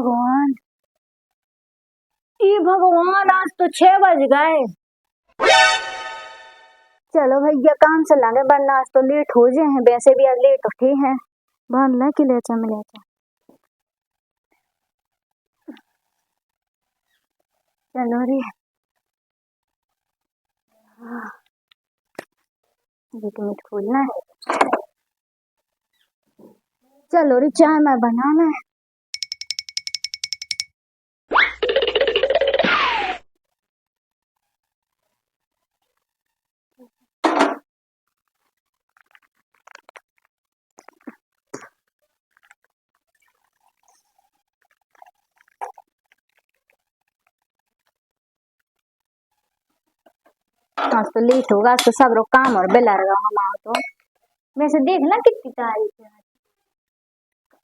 भगवान, ये भगवान, आज तो 6 बज गए। चलो भैया काम से लगे वरना आज तो लेट हो जाए हैं। वैसे भी आज लेट उठे हैं। बांध ले कि ले चल। चलो रे, मिनट खोलना है। चलो रे, चाय मैं बनाना है। आज तो लेट होगा, आज तो सब लोग काम और बेला रहा हमारा। तो वैसे देखना कितनी तारीख है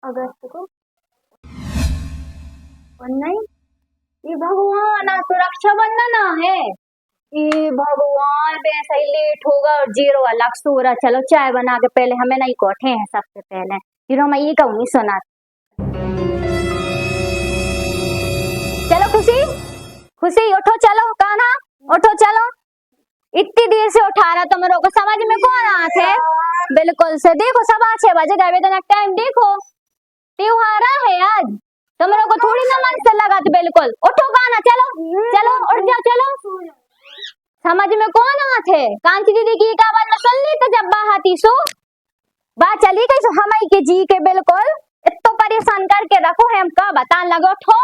अगस्त को। और नहीं, ये भगवान, आज तो रक्षाबंधन है। ये भगवान, वैसा ही लेट होगा और 0 अलग सो रहा। चलो चाय बना के पहले हमें नहीं कोठे हैं सबसे पहले। फिर मैं ये कहूँ सुना। चलो खुशी, खुशी उठो, चलो कान्हा उठो, चलो। इतनी देर से उठा रहा तुम लोग को समझ में कौन आते है? बिल्कुल से देखो, 6:15 बजे गए। इतना टाइम देखो, त्योहार है आज। तुम लोग को थोड़ी ना मन से लगा। तो बिल्कुल उठो कान्हा, चलो चलो उठ जाओ, चलो। समझ में कौन आते? कांची दीदी की का बात में सुन ली तो जब बात सो बात चली गई सो हम के जी के बिल्कुल इतना परेशान करके रखो है। हम का बता लगे उठो।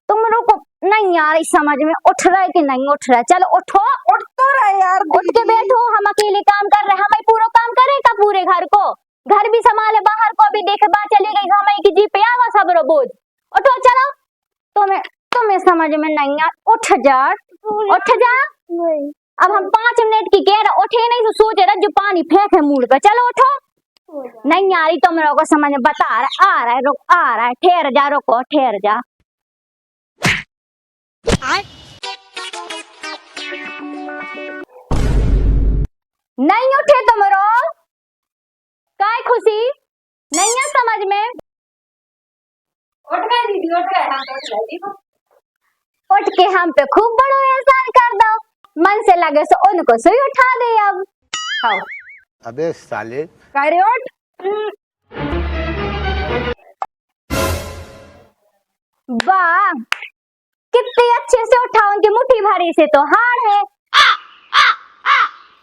तुम लोग को नहीं यार समझ में उठ रहा है कि नहीं उठ रहा है? चलो उठो। उठ तो रहा है यार, उठ के बैठो। हम अकेले काम कर रहे हैं, हम पूरा काम करेगा पूरे घर को, घर भी संभाले, बाहर को भी देखे। बात चली गई हम की जी पे आवा सब बोझ। उठो चलो। तुम्हें समझ में नहीं यार, उठ जा, उठ जा। अब हम 5 मिनट की कह रहे, उठे नहीं तो सोच रहे जो पानी फेंके मुड़ पे। चलो उठो। नहीं यार तुम लोगों को समझ में बता रहा, आ रहा है, रुक, आ रहा है, ठहर जा, रुको, ठहर जा। नहीं उठे तुम लोग? काय खुशी नहीं है समझ में? उठ गए दीदी, उठ गए, हम उठ गए। देखो उठ के हम पे खूब बड़ो एहसान कर दो। मन से लगे सो उनको सो ही उठा दे। अब आओ। अबे साले, करे उठ। वाह, कितने अच्छे से उठा। उनकी मुट्ठी भरी से तो हार है।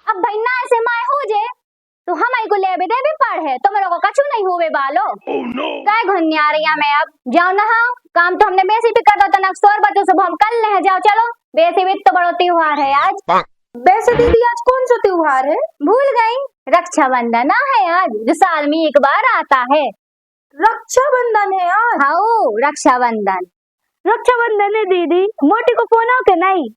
अब भाई ना ऐसे माए हो जे तो हमारे को ले दे भी पड़ है। तुम लोगों का कछु नहीं हुए बालो। काय घुन्नी आ रही है। मैं अब जाओ नहाओ। काम तो हमने वैसे भी कर दो। 100 बजे सुबह हम कल ले जाओ। चलो, वैसे भी तो बड़ा त्योहार है आज। वैसे दीदी आज कौन सा त्योहार है? भूल गई, रक्षाबंधन है आज, जो साल में एक बार आता है। रक्षाबंधन है आज? हाँ, रक्षाबंधन है दीदी। मोटी को फोन हो के नहीं?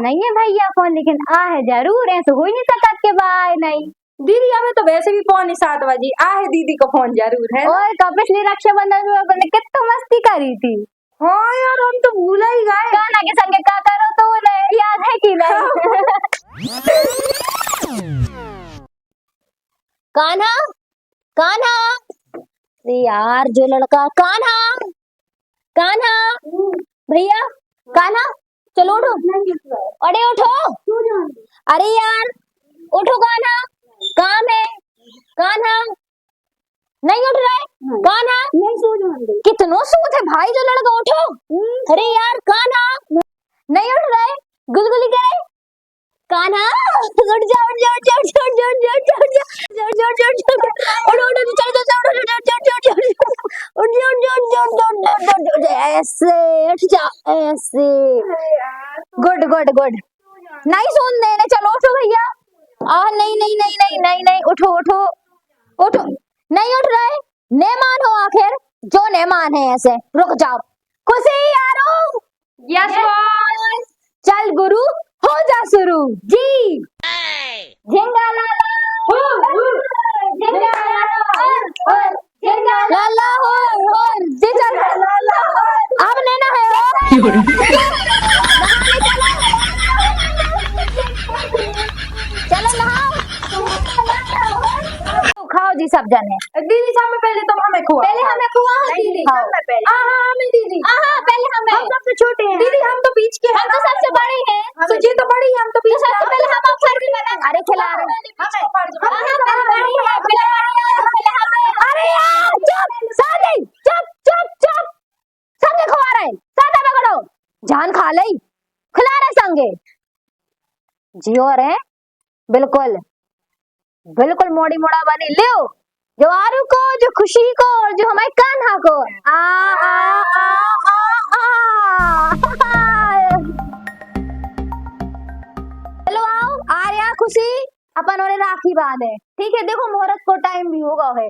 नहीं है भैया फोन, लेकिन आ है जरूर। ऐसे हो ही नहीं सकता के बाय नहीं। दीदी हमें तो वैसे भी 6:45 बजे आ है। दीदी को फोन जरूर है। और पिछली रक्षाबंधन में अपने कितना मस्ती करी थी। हाँ यार, हम तो भूल ही गए। कान्हा के संग क्या करो तो उन्हें याद है कि नहीं? कान्हा, कान्हा, यार जो लड़का, कान्हा, कान्हा, भैया, कान्हा, चलो उठो। अरे उठो, अरे यार उठो कान्हा, काम है। कान्हा नहीं उठ रहा है। कान्हा नहीं सो जाएंगे। कितनो सूत है भाई जो लड़का, उठो। अरे यार कान्हा नहीं उठ रहा है, गुलगुली करे। कान्हा उठ जा, उठ जा, उठ जा, उठ जा, उठ जा, उठ जा, उठ जा, उठ जा, उठ जा, उठ जा, उठ जा, उठ उठ चल चल उठ उठ उठ उठ ऐसे उठ जा, ऐसे। Good good good. नहीं सोन देने, चलो उठो भैया। नहीं नहीं नहीं नहीं नहीं नहीं, उठो उठो उठो। नहीं उठ रहे। मेहमान हो आखिर, जो मेहमान है ऐसे। रुक जाओ। खुशी यारो। Yes boss. चल गुरु, हो जा शुरू जी। झिंगा लाला हो, झिंगा लाला हो, झिंगा लाला हो, जी चल लाला हो। अब लेना है चलो नहाओ। खाओ जी सब जने। दीदी सामने पहले तुम हमें खुआ। पहले हमें खुआ। दीदी हाँ। हम पहले हाँ मैं दीदी हाँ पहले हम सबसे छोटे हैं दीदी, हम तो बीच के हैं हम तो सबसे बड़े हैं तो ये तो बड़ी है, हम तो बीच के सबसे पहले हम फर्ज बना अरे खिला रहे अरे यार चुप सादी चुप चुप चुप सबके खवा रहे सादा पकड़ो जान खा लई खिला रहे संगे जियो रे बिल्कुल बिल्कुल मोड़ी मोड़ा बनी ले जो आरू को जो खुशी को और जो हमारे कान्हा को आ आ आ आ आ चलो आओ आर्या खुशी अपन और राखी बांधे ठीक है देखो मुहूर्त को टाइम भी होगा है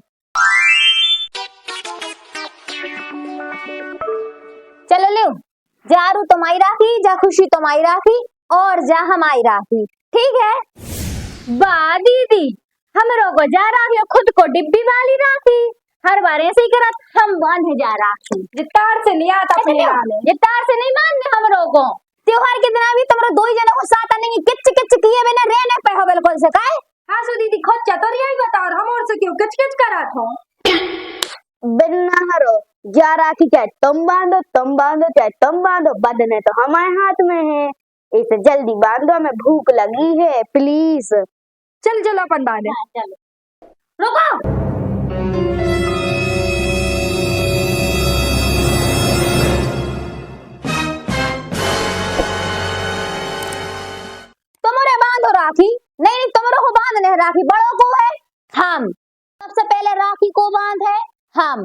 चलो ले जा आरू तुम्हारी राखी जा खुशी तुम्हारी राखी और जा हमारी राखी ठीक है वाह दीदी हमरो को जा राखी और खुद को डिब्बी वाली राखी हर बार ऐसे ही करत हम बांधे जा राखी ये तार से नहीं आता अपने वाले ये तार से नहीं मानने हमरो को त्योहार के दिन अभी तुमरो दो ही जना को साथ आने किच किच किए बिना रहने पे हो बिल्कुल से काहे हाँ सो दीदी खोचा तो यही बता और हम और से क्यों किच किच करा था बिना हरो जा राखी चाहे तुम बांधो चाहे तुम बांधो बंधने तो हमारे हाथ में है इसे जल्दी बांधो हमें भूख लगी है प्लीज चल चलो अपन बांधे चलो रुको तुमरे बांधो राखी नहीं नहीं तुमरे को बांधने है राखी बड़ों को है हम सबसे पहले राखी को बांध है हम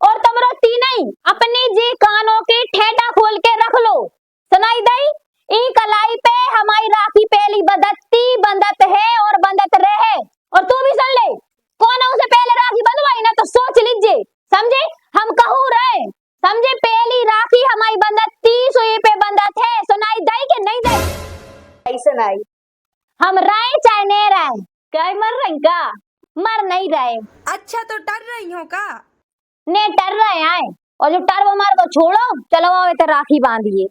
और तुमरो तीनों अपनी जी कानों की ठेडा खोल के रख लो सुनाई दई ई कलाई पे हमारी राखी पहली बंधत है और बंधत रहे और तू भी सुन ले कौन है उसे पहले राखी बंधवाई ना तो सोच लीजिए समझे हम कहूँ रहे समझे पहली राखी हमारी बंधत सुई पे बंधत है सुनाई दई कि नहीं दई ऐसे नहीं हम रहे चाहे नहीं रहे क्या मर रहे का मर नहीं रहे अच्छा तो डर रही हो का ने टर रहे आए और जो टर वो मार को छोड़ो चलो आओ इधर राखी बांधिए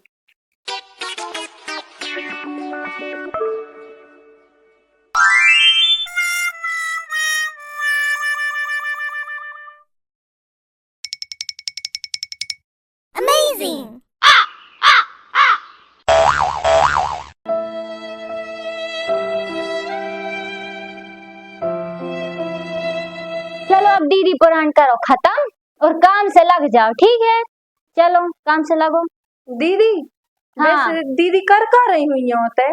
चलो अब दीदी पुराण करो खत्म और काम से लग जाओ ठीक है चलो काम से लगो दीदी हाँ। वैसे दीदी कर रही हुई होते